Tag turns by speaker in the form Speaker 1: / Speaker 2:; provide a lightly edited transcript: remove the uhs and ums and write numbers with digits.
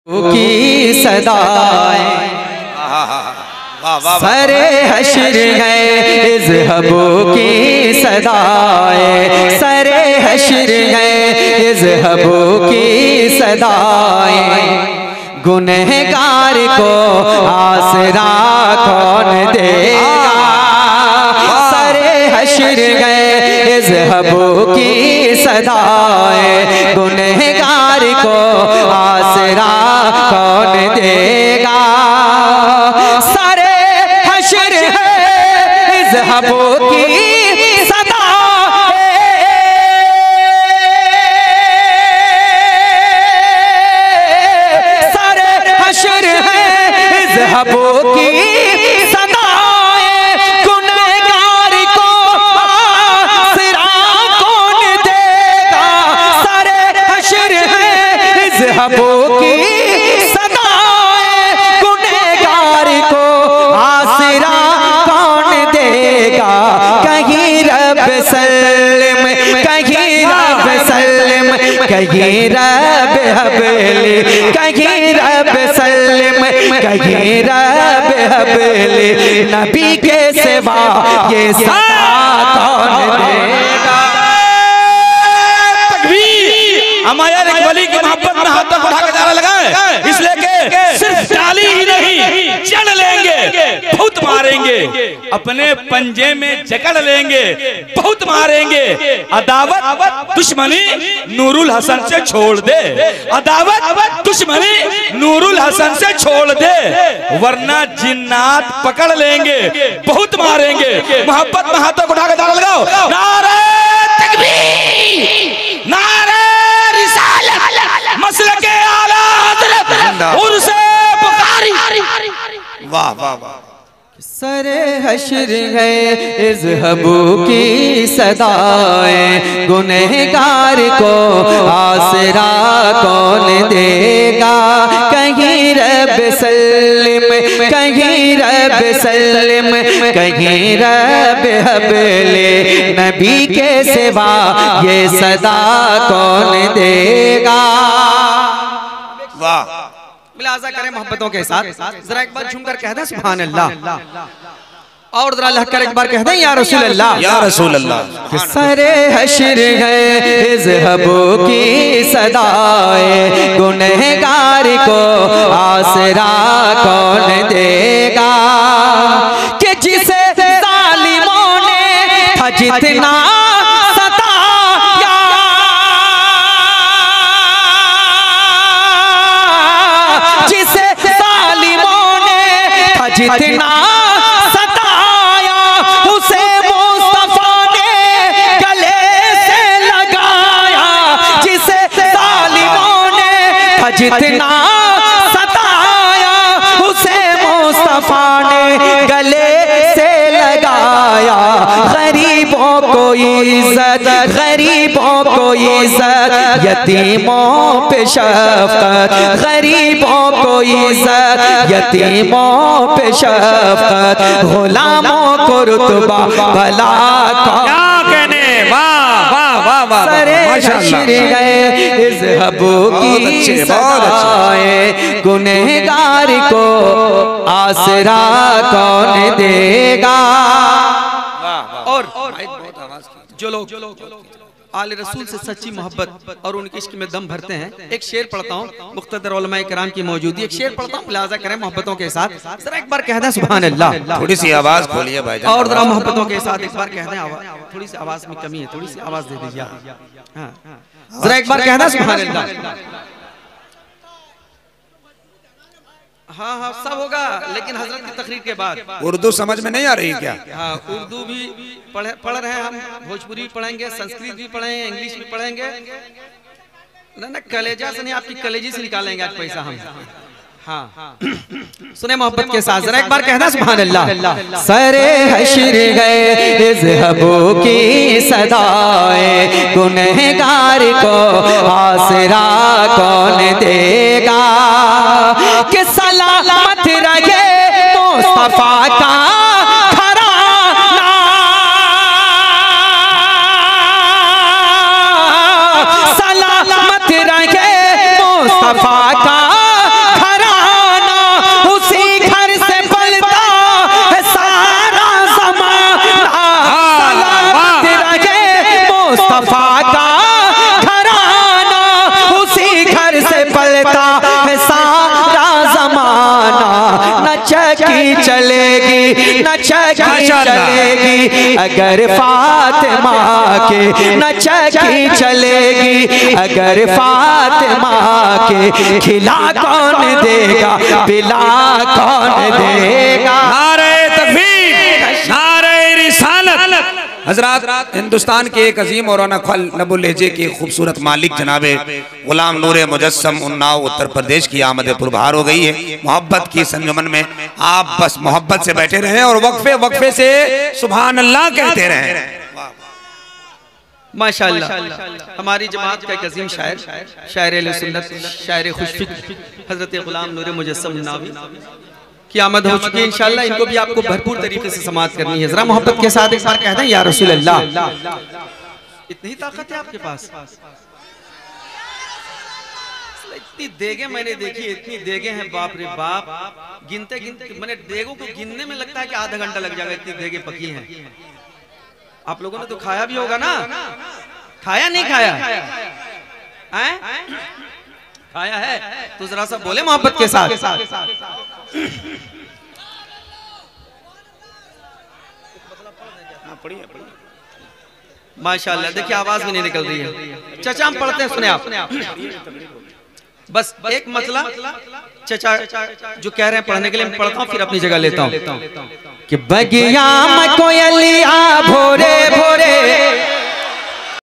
Speaker 1: की सदाएं सरे हश्र है इज़हबो की सदाएं, सरे हश्र है इज़हबो की सदाएं। गुनहगार को आसरा कौन देगा, सरे हश्र है इज़हबो की सदाएं। गुनहगार को आसरा कौन देगा, सरे हश्र है इज़हबो की सदाएं। सरे हश्र है इज़हबो की सदाएं। गुनहगार को आसरा कौन देगा, सरे हश्र है इज़हबो की सदाएं। गुनहगार को आसरा कौन देगा, कहीं रब सल्लम, कहीं रब सल्लम, कहीं रब हबले, कहीं रब सल्लम, कहीं रब हबले। नबी के सिवा ये सदा कौन देगा।
Speaker 2: हमारे वली की मोहब्बत में हाथ तक उठा के नारा लगाए, इसलिए कि सिर्फ डाली ही नहीं जड़ लेंगे, बहुत मारेंगे, अपने पंजे में जकड़ लेंगे, बहुत मारेंगे। अदावत दुश्मनी नूरुल हसन से छोड़ दे, अदावत दुश्मनी नूरुल हसन से छोड़ दे, वरना जिन्नात पकड़ लेंगे, बहुत मारेंगे। मोहब्बत में हाथ तक उठा के नारा लगाओ, नारे तकबीर, नारे मसले के आला हज़रत उर्से बुखारी। वाह वाह वाह।
Speaker 1: सरे हश्र है इज़हबो की सदाएं। गुनहगार को आसरा कौन देगा, कहीं रब सल्लम, कहीं रब सल्लम, कहीं रब हबले। नबी के सिवा ये सदा कौन देगा।
Speaker 2: वाह।
Speaker 1: मुलाज़ा करें मोहब्बतों के साथ, जरा एक बार झूमकर कह दें सुभान अल्लाह, और जरा लहकर एक बार कह दें या रसूल अल्लाह, या रसूल अल्लाह। सरे हश्र है इज़हबो की सदाएं। गुनहगार को आसरा कौन देगा, कि जिसे ज़ालिमों ने था जितना जितना सताया, उसे मुस्तफा ने गले से लगाया। जिसे ज़ालिमों ने जितना सताया, उसे मुस्तफा ने गले से लगाया। गरीबों को इज्जत, गरीबों को इज्जत, यतीमों पे शफ़क़त, गरीबों को इज्जत, यतीमों पे शफ़क़त, गुलामों को रुतबा भला क्या कहने। वाह वाह वाह वाह। सरे हश्र है इज़हबो की सदाएं। गुनहगार को आसरा कौन देगा। और जो लोग आले रसूल से सच्ची मोहब्बत और उनके इश्क में दम भरते हैं, एक शेर पढ़ता हूँ, मुख्तदर उलमाए किराम की मौजूदी, एक शेर पढ़ता हूँ, मुलाज़ा करें मोहब्बतों के साथ। जरा एक बार कह दें सुभान अल्लाह।
Speaker 2: थोड़ी सी आवाज खोलिए भाई,
Speaker 1: और जरा मोहब्बतों के साथ एक बार कह दें, थोड़ी सी आवाज में कमी है, थोड़ी सी आवाज दे दीजिए। जरा एक बार कह दें सुभान अल्लाह। हाँ हाँ सब होगा, लेकिन हजरत की तकरीर के बाद।
Speaker 2: उर्दू समझ में नहीं आ रही क्या?
Speaker 1: हाँ उर्दू भी पढ़ रहे हैं हम, भोजपुरी भी पढ़ेंगे, संस्कृत भी पढ़ेंगे, इंग्लिश भी पढ़ेंगे। ना कलेजा से नहीं, आपकी कलेजी से निकालेंगे आज पैसा हम। हाँ सुने मोहब्बत के साथ, जरा एक बार कहना सुभान अल्लाह। सरे हश्र है इज़हबो की सदाएं। गुनहगार को आसरा कौन देगा, कि सलामत रहे मुस्तफा का घराना। सलामत रहे मुस्तफा का चक्की चलेगी, न चक्की चलेगी अगर फातिमा के, न चक्की चलेगी अगर फातिमा के। खिला कौन देगा, पिला कौन देगा।
Speaker 2: नारे तकबीर, नारे रिसालत। हजरात, हिंदुस्तान के एक अजीम और अनखल नबुल लहजे के खूबसूरत मालिक जनाबे गुलाम नूरे मुजस्सम उन्नाव उत्तर प्रदेश की आमद पुरबहार हो गई है। मोहब्बत की संजमन में आप बस मोहब्बत से बैठे रहें और वक्फे वक्फे से सुभान अल्लाह कहते रहें।
Speaker 1: माशाअल्लाह। हमारी जमात का एक अजीम शायर, शायर अहले सुन्नत, शायर खुशफिक्र हजरत गुलाम नूरे मुजस्सम उन्नावी की आमद हो चुकी है। इंशाअल्लाह इनको भी आपको भरपूर तरीके से समाअत करनी है। जरा मोहब्बत के साथ एक बार कहते हैं या रसूल अल्लाह। इतनी ताकत है आपके पास, इतनी देगे मैंने देखी, इतनी देगे हैं बाप रे बाप। गिनते गिनते मैंने देगों को गिनने में लगता है कि आधा घंटा लग जाएगा, इतनी देगे पकी हैं। आप लोगों ने तो खाया भी होगा ना, खाया नहीं खाया हैं? खाया है तो जरा सा बोले मोहब्बत के साथ। माशाअल्लाह, देखिए आवाज भी नहीं निकल रही है। चचा हम पढ़ते हैं, सुने आप। बस एक मसला चचा जो कह रहे हैं पढ़ने के लिए, मैं पढ़ता हूँ फिर अपनी जगह लेता हूँ। कि बगिया में कोयलिया भोरे भोरे